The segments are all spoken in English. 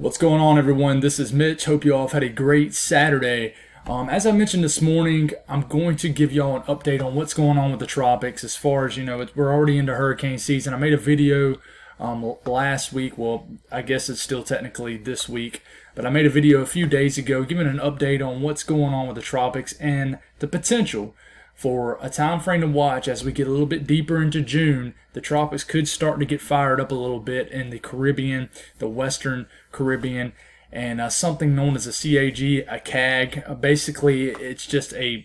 What's going on, everyone? This is Mitch. Hope you all have had a great Saturday. As I mentioned this morning, I'm going to give y'all an update on what's going on with the tropics. As far as we're already into hurricane season. I made a video last week. Well, I guess it's still technically this week, but I made a video a few days ago giving an update on what's going on with the tropics and the potential for a time frame to watch as we get a little bit deeper into June. The tropics could start to get fired up a little bit in the Caribbean, the Western Caribbean, and something known as a CAG, a CAG. Basically, it's just an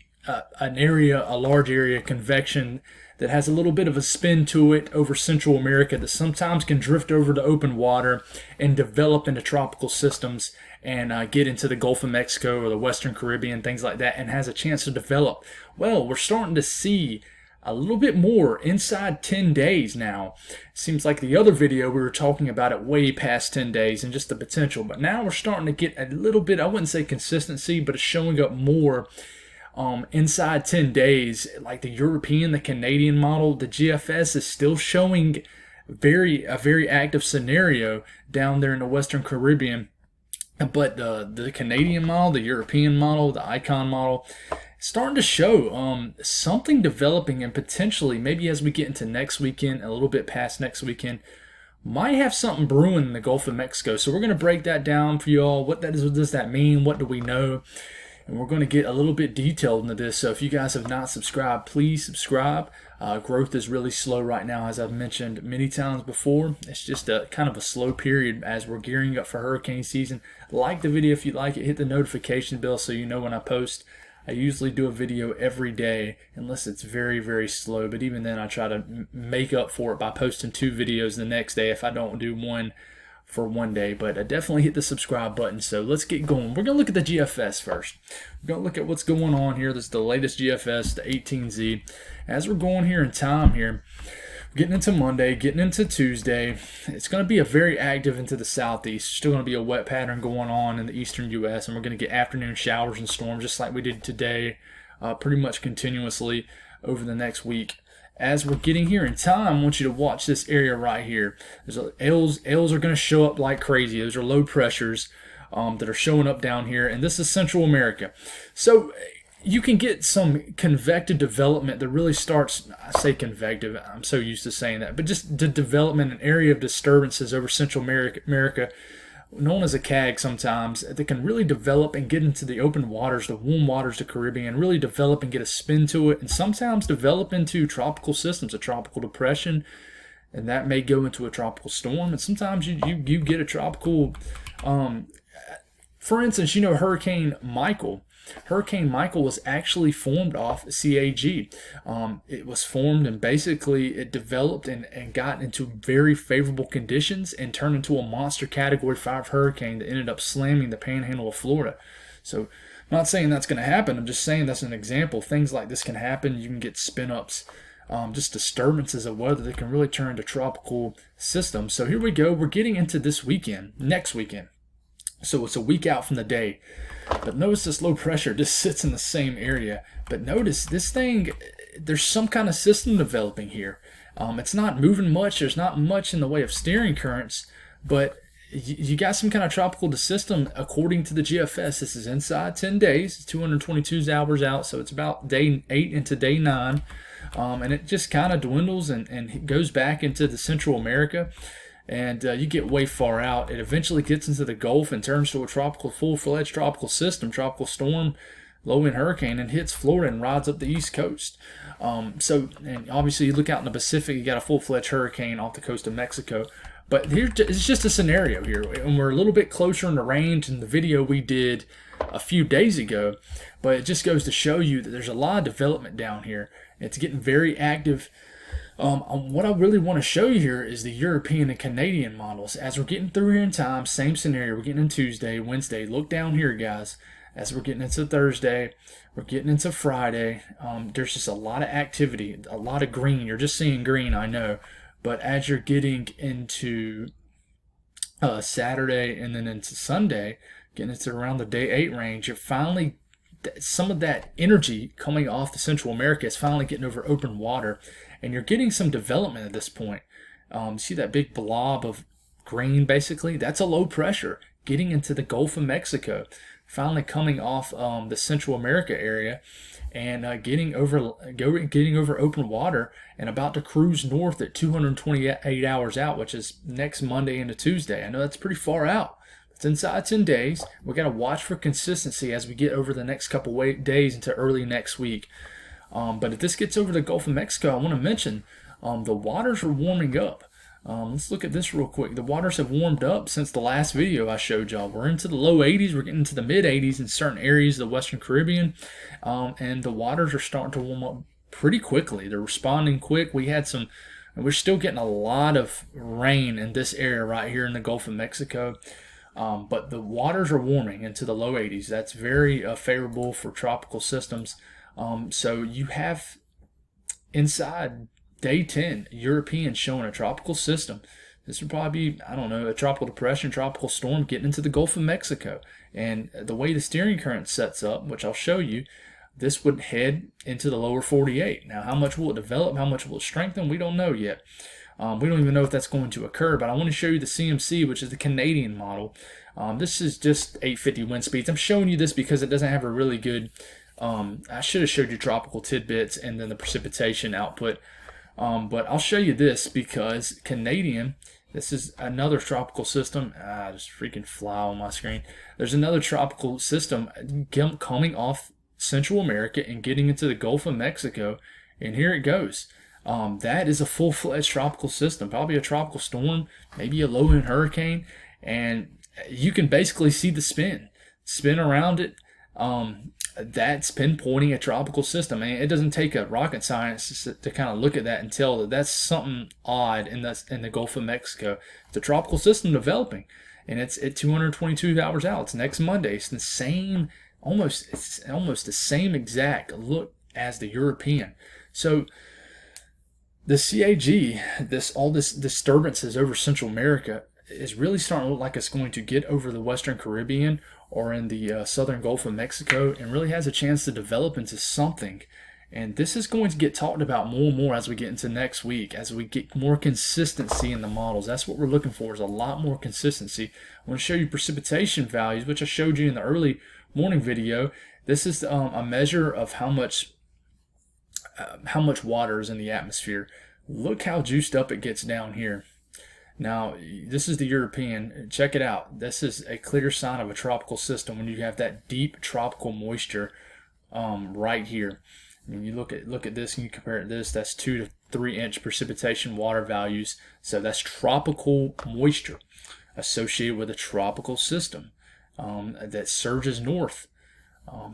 area, a large area convection that has a little bit of a spin to it over Central America that sometimes can drift over to open water and develop into tropical systems and get into the Gulf of Mexico or the Western Caribbean, things like that, and has a chance to develop. Well, we're starting to see a little bit more inside 10 days now. Seems like the other video we were talking about it way past 10 days and just the potential, but now we're starting to get a little bit, I wouldn't say consistency, but it's showing up more inside 10 days. Like the European, the Canadian model, the GFS is still showing a very active scenario down there in the Western Caribbean. But the Canadian model, the European model, the Icon model, starting to show something developing, and potentially, maybe as we get into next weekend, a little bit past next weekend, might have something brewing in the Gulf of Mexico. So we're going to break that down for you all. What does that mean? What do we know? And we're going to get a little bit detailed into this. So if you guys have not subscribed, please subscribe. Growth is really slow right now, as I've mentioned many times before. It's just a kind of a slow period as we're gearing up for hurricane season. Like the video if you like it. Hit the notification bell so you know when I post. I usually do a video every day unless it's very slow. But even then, I try to make up for it by posting 2 videos the next day if I don't do one for one day. But definitely hit the subscribe button. So let's get going. We're going to look at the GFS first. We're going to look at what's going on here. This is the latest GFS, the 18Z. As we're going here in time here, getting into Monday, getting into Tuesday, it's going to be a very active into the southeast. Still going to be a wet pattern going on in the eastern U.S., and we're going to get afternoon showers and storms just like we did today, pretty much continuously over the next week. As we're getting here in time, I want you to watch this area right here. L's are going to show up like crazy. Those are low pressures that are showing up down here, and this is Central America. So you can get some convective development that really starts, I say convective, I'm so used to saying that, but just the development, an area of disturbances over Central America, known as a CAG sometimes, that can really develop and get into the open waters, the warm waters of the Caribbean, really develop and get a spin to it, and sometimes develop into tropical systems, a tropical depression, and that may go into a tropical storm, and sometimes you get a tropical, for instance, Hurricane Michael. Hurricane Michael was actually formed off CAG. It was formed and basically it developed and got into very favorable conditions and turned into a monster Category 5 hurricane that ended up slamming the panhandle of Florida. So I'm not saying that's going to happen. I'm just saying that's an example. Things like this can happen. You can get spin-ups, just disturbances of weather that can really turn into tropical systems. So here we go. We're getting into this weekend, next weekend. So it's a week out from the day. But notice this low pressure just sits in the same area. But notice this thing, there's some kind of system developing here. It's not moving much. There's not much in the way of steering currents. But you got some kind of tropical system according to the GFS. This is inside 10 days, 222 hours out. So it's about day 8 into day 9. And it just kind of dwindles and goes back into the Central America. And you get way far out. It eventually gets into the Gulf and turns to a tropical, full-fledged tropical system, tropical storm, low-end hurricane, and hits Florida and rides up the East Coast. And obviously you look out in the Pacific, you got a full-fledged hurricane off the coast of Mexico. But here, it's just a scenario here, and we're a little bit closer in the range in the video we did a few days ago. But it just goes to show you that there's a lot of development down here. It's getting very active. What I really want to show you here is the European and Canadian models. As we're getting through here in time, same scenario. We're getting in Tuesday, Wednesday. Look down here, guys. As we're getting into Thursday, we're getting into Friday. There's just a lot of activity, a lot of green. You're just seeing green, I know. But as you're getting into Saturday and then into Sunday, getting into around the day 8 range, you're finally, some of that energy coming off the Central America is finally getting over open water. And you're getting some development at this point. See that big blob of green, basically? That's a low pressure getting into the Gulf of Mexico, finally coming off the Central America area, and getting over open water, and about to cruise north at 228 hours out, which is next Monday into Tuesday. I know that's pretty far out. It's inside 10 days. We got to watch for consistency as we get over the next couple days into early next week. But if this gets over the Gulf of Mexico, I want to mention the waters are warming up. Let's look at this real quick. The waters have warmed up since the last video I showed y'all. We're into the low 80s. We're getting into the mid 80s in certain areas of the Western Caribbean. And the waters are starting to warm up pretty quickly. They're responding quick. We're still getting a lot of rain in this area right here in the Gulf of Mexico. But the waters are warming into the low 80s. That's very favorable for tropical systems. So you have inside Day 10, European showing a tropical system. This would probably be, I don't know, a tropical depression, tropical storm getting into the Gulf of Mexico. And the way the steering current sets up, which I'll show you, this would head into the lower 48. Now, how much will it develop? How much will it strengthen? We don't know yet. We don't even know if that's going to occur, but I want to show you the CMC, which is the Canadian model. This is just 850 wind speeds. I'm showing you this because it doesn't have a really good, I should have showed you tropical tidbits and then the precipitation output. But I'll show you this because Canadian, this is another tropical system. Just freaking fly on my screen. There's another tropical system coming off Central America and getting into the Gulf of Mexico. And here it goes. That is a full-fledged tropical system, probably a tropical storm, maybe a low-end hurricane. And you can basically see the spin around it. That's pinpointing a tropical system. And it doesn't take a rocket science to kind of look at that and tell that that's something odd in the Gulf of Mexico. It's a tropical system developing, and it's at 222 hours out. It's next Monday. It's the same, it's almost the same exact look as the European. So the CAG, all this disturbances over Central America is really starting to look like it's going to get over the Western Caribbean or in the southern Gulf of Mexico, and really has a chance to develop into something. And this is going to get talked about more and more as we get into next week, as we get more consistency in the models. That's what we're looking for, is a lot more consistency. I want to show you precipitation values, which I showed you in the early morning video. This is a measure of how much water is in the atmosphere. Look how juiced up it gets down here. Now, this is the European. Check it out. This is a clear sign of a tropical system when you have that deep tropical moisture right here. I mean, you look at this and you compare it to this. That's 2 to 3 inch precipitation water values. So that's tropical moisture associated with a tropical system that surges north.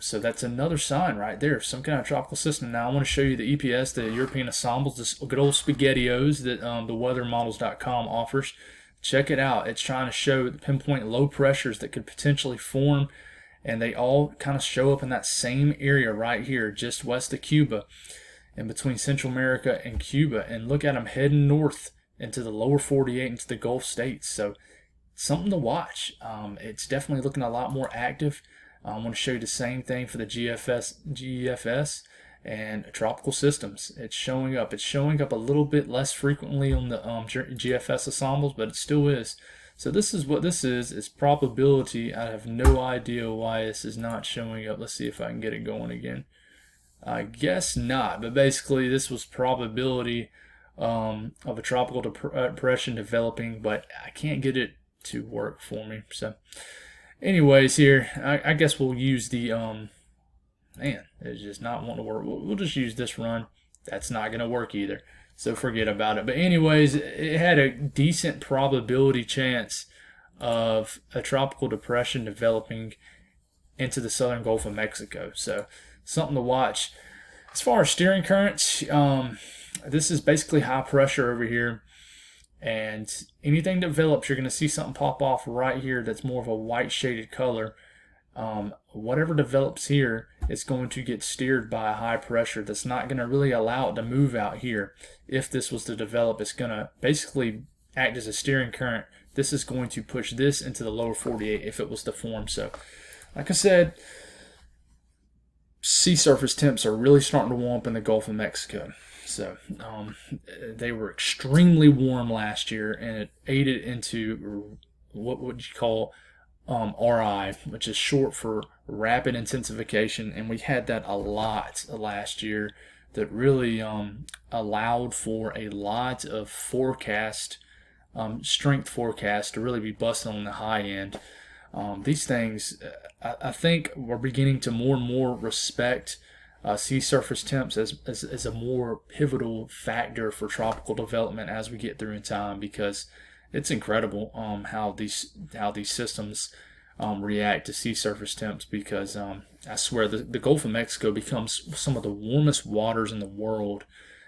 So that's another sign right there, some kind of tropical system. Now I want to show you the EPS, the European ensembles, this good old SpaghettiOs that the weathermodels.com offers. Check it out. It's trying to pinpoint low pressures that could potentially form, and they all kind of show up in that same area right here, just west of Cuba, in between Central America and Cuba. And look at them heading north into the lower 48, into the Gulf states. So something to watch. It's definitely looking a lot more active. I want to show you the same thing for the GEFS and tropical systems. It's showing up. It's showing up a little bit less frequently on the GFS ensembles, but it still is. So this is what this is. It's probability. I have no idea why this is not showing up. Let's see if I can get it going again. I guess not, but basically this was probability of a tropical depression developing, but I can't get it to work for me. So anyways, here, I guess we'll use the, man, it's just not wanting to work. We'll just use this run. That's not going to work either, so forget about it. But anyways, it had a decent probability chance of a tropical depression developing into the southern Gulf of Mexico. So something to watch. As far as steering currents, this is basically high pressure over here. And anything develops, you're going to see something pop off right here that's more of a white shaded color. Whatever develops here is going to get steered by a high pressure that's not going to really allow it to move out here. If this was to develop, it's going to basically act as a steering current. This is going to push this into the lower 48 if it was to form. So, like I said, sea surface temps are really starting to warm up in the Gulf of Mexico. So they were extremely warm last year, and it aided into what would you call RI, which is short for rapid intensification, and we had that a lot last year. That really allowed for a lot of strength forecast to really be busting on the high end. These things, I think, we're beginning to more and more respect sea surface temps as a more pivotal factor for tropical development as we get through in time, because it's incredible how these systems react to sea surface temps, because I swear the Gulf of Mexico becomes some of the warmest waters in the world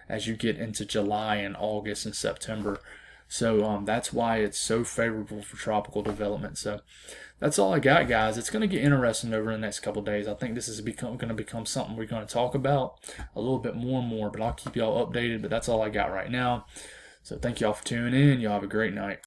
as you get into July and August and September. So that's why it's so favorable for tropical development. So that's all I got, guys. It's going to get interesting over the next couple of days. I think this is going to become something we're going to talk about a little bit more and more, but I'll keep y'all updated. But that's all I got right now. So thank y'all for tuning in. Y'all have a great night.